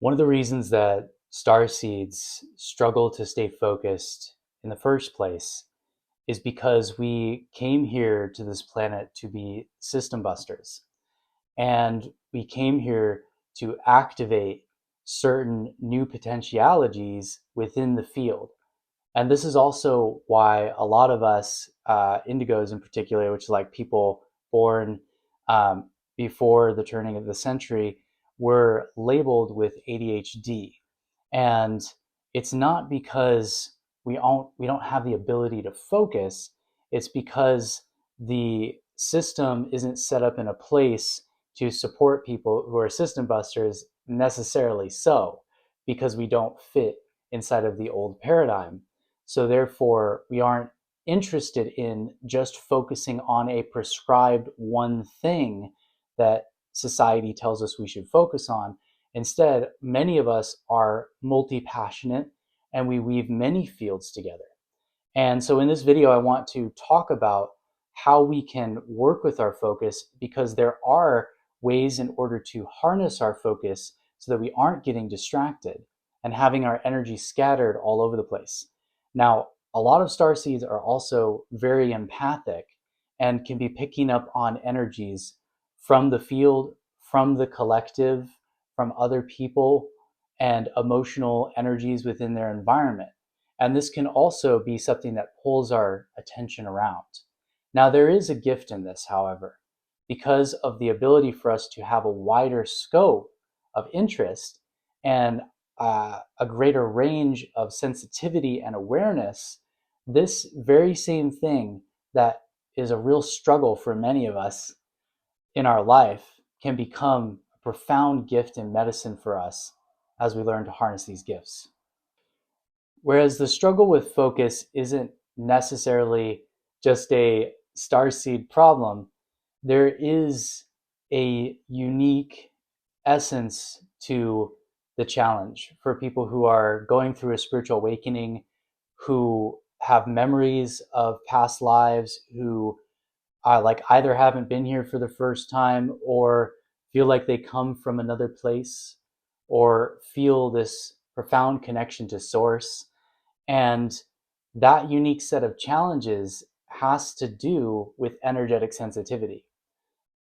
One of the reasons that starseeds struggle to stay focused in the first place is because we came here to this planet to be system busters. And we came here to activate certain new potentialities within the field. And this is also why a lot of us, indigos in particular, which is like people born um, before the turning of the century, were labeled with ADHD. And it's not because we don't have the ability to focus. It's because the system isn't set up in a place to support people who are system busters necessarily so, because we don't fit inside of the old paradigm. So therefore, we aren't interested in just focusing on a prescribed one thing that society tells us we should focus on. Instead, many of us are multi-passionate and we weave many fields together. And so in this video, I want to talk about how we can work with our focus, because there are ways in order to harness our focus so that we aren't getting distracted and having our energy scattered all over the place. Now, a lot of starseeds are also very empathic and can be picking up on energies from the field, from the collective, from other people, and emotional energies within their environment. And this can also be something that pulls our attention around. Now, there is a gift in this, however, because of the ability for us to have a wider scope of interest and a greater range of sensitivity and awareness. This very same thing that is a real struggle for many of us in our life can become a profound gift in medicine for us as we learn to harness these gifts. Whereas the struggle with focus isn't necessarily just a starseed problem, there is a unique essence to the challenge for people who are going through a spiritual awakening, who have memories of past lives, who like either haven't been here for the first time or feel like they come from another place or feel this profound connection to source. And that unique set of challenges has to do with energetic sensitivity.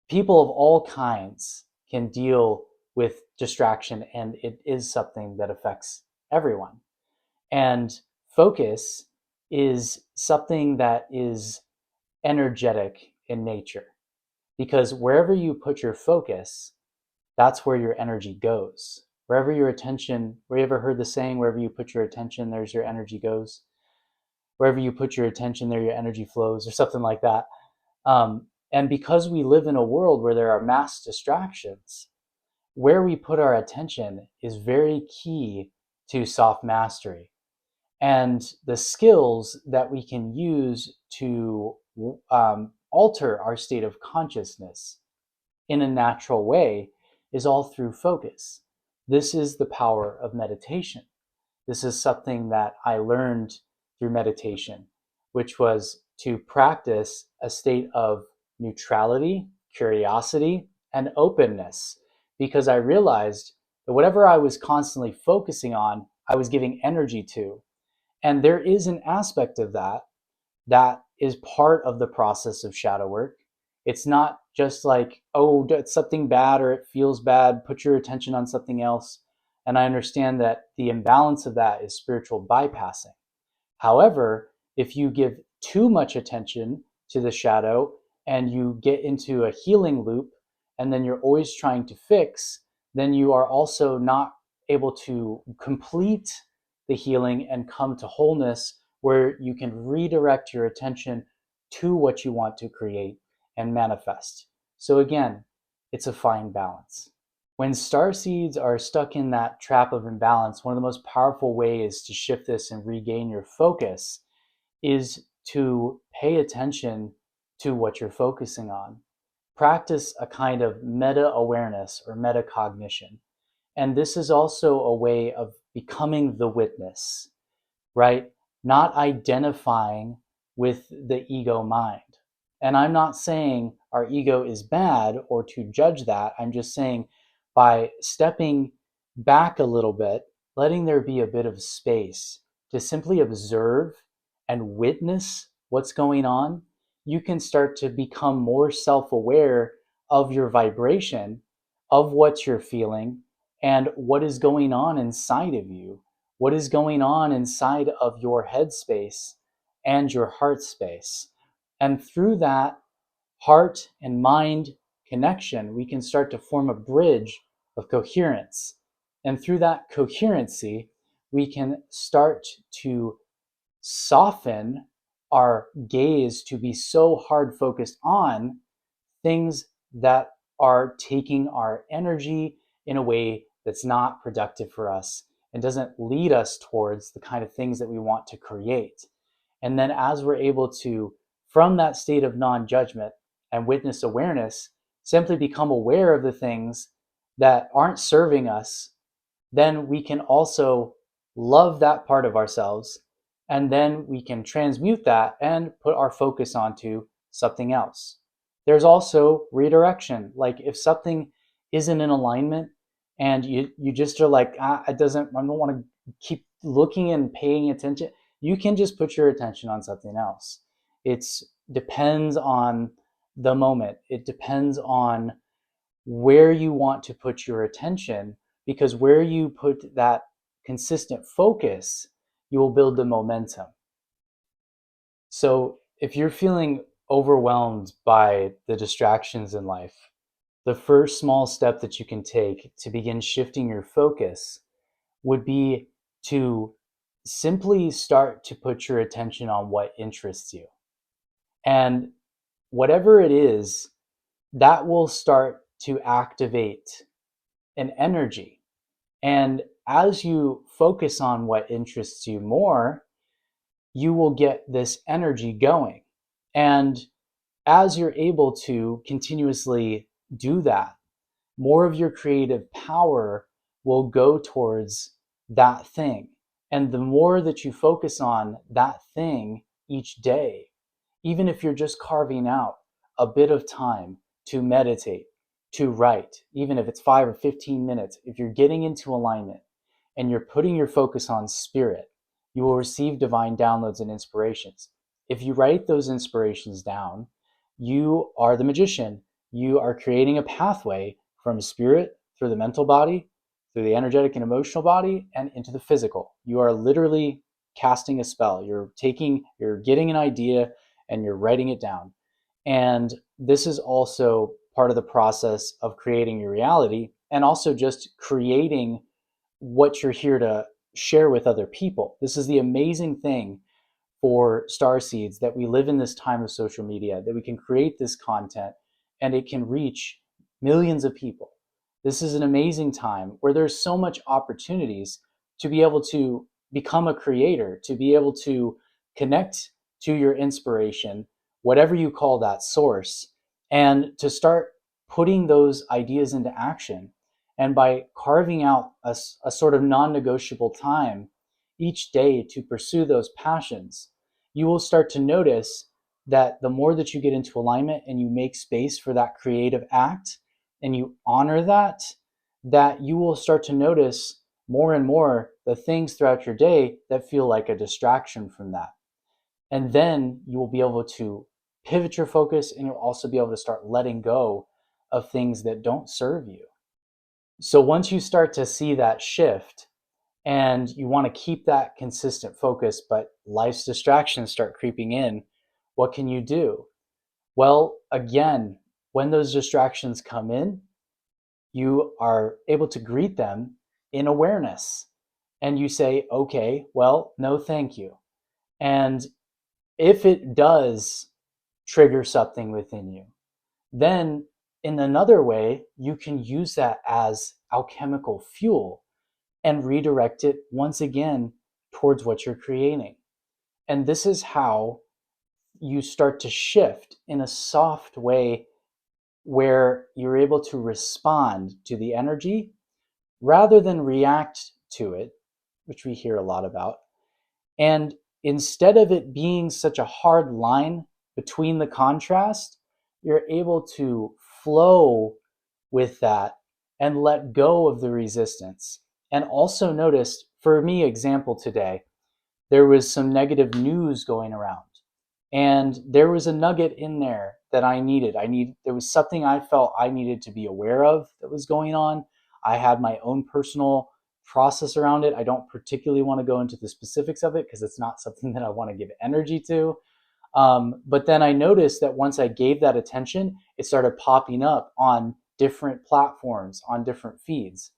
People of all kinds can deal with distraction, and it is something that affects everyone. And focus is something that is energetic in nature, because wherever you put your focus, that's where your energy goes. Wherever your attention, where you ever heard the saying, wherever you put your attention, there's your energy goes. Wherever you put your attention, there your energy flows, or something like that. And because we live in a world where there are mass distractions, where we put our attention is very key to soft mastery. And the skills that we can use to alter our state of consciousness in a natural way is all through focus. This is the power of meditation. This is something that I learned through meditation, which was to practice a state of neutrality, curiosity, and openness, because I realized that whatever I was constantly focusing on, I was giving energy to. And there is an aspect of that that is part of the process of shadow work. It's not just like, oh, it's something bad or it feels bad, put your attention on something else. And I understand that the imbalance of that is spiritual bypassing. However, if you give too much attention to the shadow and you get into a healing loop, and then you're always trying to fix, then you are also not able to complete the healing and come to wholeness, where you can redirect your attention to what you want to create and manifest. So again, it's a fine balance. When star seeds are stuck in that trap of imbalance, one of the most powerful ways to shift this and regain your focus is to pay attention to what you're focusing on. Practice a kind of meta awareness or metacognition. And this is also a way of becoming the witness, right? Not identifying with the ego mind. And I'm not saying our ego is bad or to judge that. I'm just saying by stepping back a little bit, letting there be a bit of space to simply observe and witness what's going on, you can start to become more self aware of your vibration, of what you're feeling, and what is going on inside of you, what is going on inside of your headspace and your heart space. And through that heart and mind connection, we can start to form a bridge of coherence. And through that coherency, we can start to soften our gaze to be so hard focused on things that are taking our energy in a way that's not productive for us and doesn't lead us towards the kind of things that we want to create. And then, as we're able to, from that state of non judgment and witness awareness, simply become aware of the things that aren't serving us, then we can also love that part of ourselves. And then we can transmute that and put our focus onto something else. There's also redirection. Like if something isn't in alignment and you just are like, I don't want to keep looking and paying attention, you can just put your attention on something else. It depends on the moment. It depends on where you want to put your attention, because where you put that consistent focus, you will build the momentum. So if you're feeling overwhelmed by the distractions in life, the first small step that you can take to begin shifting your focus would be to simply start to put your attention on what interests you. And whatever it is, that will start to activate an energy. And as you focus on what interests you more, you will get this energy going. And as you're able to continuously do that, more of your creative power will go towards that thing. And the more that you focus on that thing each day, even if you're just carving out a bit of time to meditate, to write, even if it's 5 or 15 minutes, if you're getting into alignment and you're putting your focus on spirit, you will receive divine downloads and inspirations. If you write those inspirations down, you are the magician. You are creating a pathway from spirit through the mental body, through the energetic and emotional body, and into the physical. You are literally casting a spell. You're getting an idea and you're writing it down. And this is also part of the process of creating your reality, and also just creating what you're here to share with other people. This is the amazing thing for Starseeds, that we live in this time of social media, that we can create this content and it can reach millions of people. This is an amazing time where there's so much opportunities to be able to become a creator, to be able to connect to your inspiration, whatever you call that source, and to start putting those ideas into action. And by carving out a sort of non-negotiable time each day to pursue those passions, you will start to notice that the more that you get into alignment and you make space for that creative act and you honor that, that you will start to notice more and more the things throughout your day that feel like a distraction from that. And then you will be able to pivot your focus, and you'll also be able to start letting go of things that don't serve you. So once you start to see that shift, and you want to keep that consistent focus, but life's distractions start creeping in, what can you do? Well, again, when those distractions come in, you are able to greet them in awareness. And you say, okay, well, no, thank you. And if it does trigger something within you, then in another way, you can use that as alchemical fuel and redirect it once again towards what you're creating. And this is how you start to shift in a soft way, where you're able to respond to the energy rather than react to it, which we hear a lot about. And instead of it being such a hard line between the contrast, you're able to flow with that and let go of the resistance. And also noticed, for me, example today, there was some negative news going around. And there was a nugget in there that I needed. There was something I felt I needed to be aware of that was going on. I had my own personal process around it. I don't particularly want to go into the specifics of it because it's not something that I want to give energy to. But then I noticed that once I gave that attention, it started popping up on different platforms, on different feeds.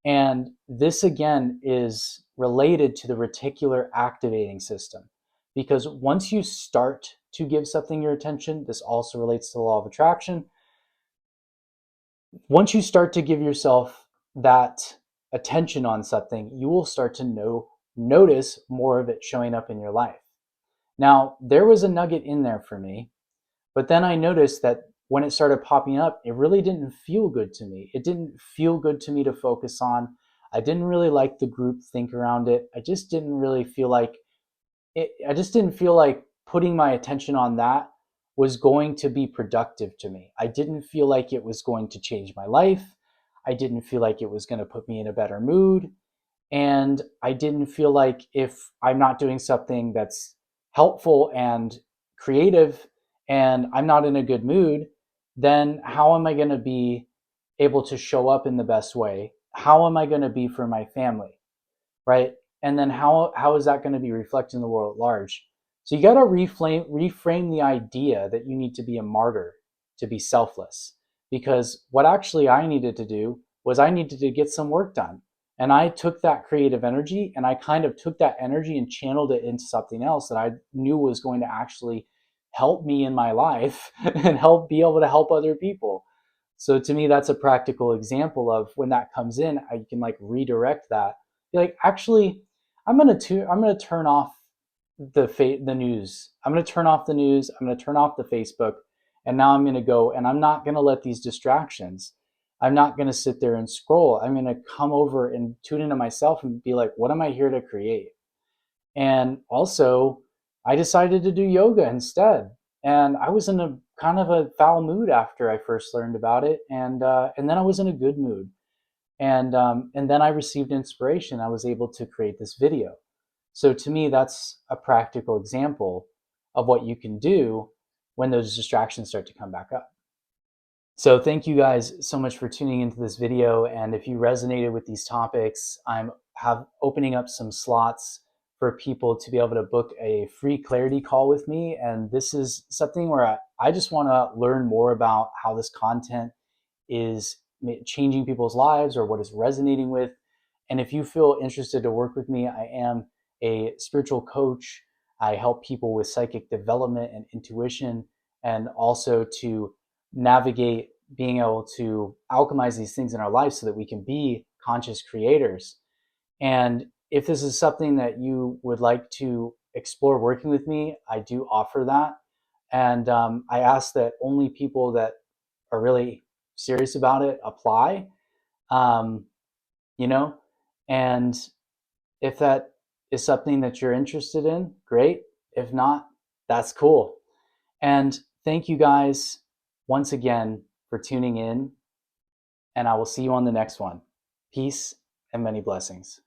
And this again is related to the reticular activating system. Because once you start to give something your attention, this also relates to the law of attraction. Once you start to give yourself that attention on something, you will start to notice more of it showing up in your life. Now, there was a nugget in there for me, but then I noticed that when it started popping up, it really didn't feel good to me. It didn't feel good to me to focus on. I didn't really like the group think around it. I just didn't really feel like putting my attention on that was going to be productive to me. I didn't feel like it was going to change my life. I didn't feel like it was going to put me in a better mood. And I didn't feel like if I'm not doing something that's helpful and creative and I'm not in a good mood, then how am I going to be able to show up in the best way? How am I going to be for my family? Right? And then how is that going to be reflected in the world at large? So you got to reframe the idea that you need to be a martyr to be selfless. Because what actually I needed to do was I needed to get some work done. And I took that creative energy and I kind of took that energy and channeled it into something else that I knew was going to actually help me in my life and help be able to help other people. So to me, that's a practical example of when that comes in, I can like redirect that. Be like, actually, I'm gonna turn off the news. I'm gonna turn off the news. I'm gonna turn off the Facebook, and now I'm gonna go and I'm not gonna let these distractions. I'm not gonna sit there and scroll. I'm gonna come over and tune into myself and be like, what am I here to create? And also, I decided to do yoga instead. And I was in a kind of a foul mood after I first learned about it, and then I was in a good mood. And then I received inspiration. I was able to create this video. So to me, that's a practical example of what you can do when those distractions start to come back up. So thank you guys so much for tuning into this video. And if you resonated with these topics, I'm opening up some slots for people to be able to book a free clarity call with me. And this is something where I just want to learn more about how this content is changing people's lives or what is resonating with. And if you feel interested to work with me, I am a spiritual coach. I help people with psychic development and intuition, and also to navigate being able to alchemize these things in our lives so that we can be conscious creators. And if this is something that you would like to explore working with me, I do offer that. And I ask that only people that are really serious about it apply. Um, you know, and if that is something that you're interested in, great. If not, that's cool. And thank you guys once again for tuning in, and I will see you on the next one. Peace and many blessings.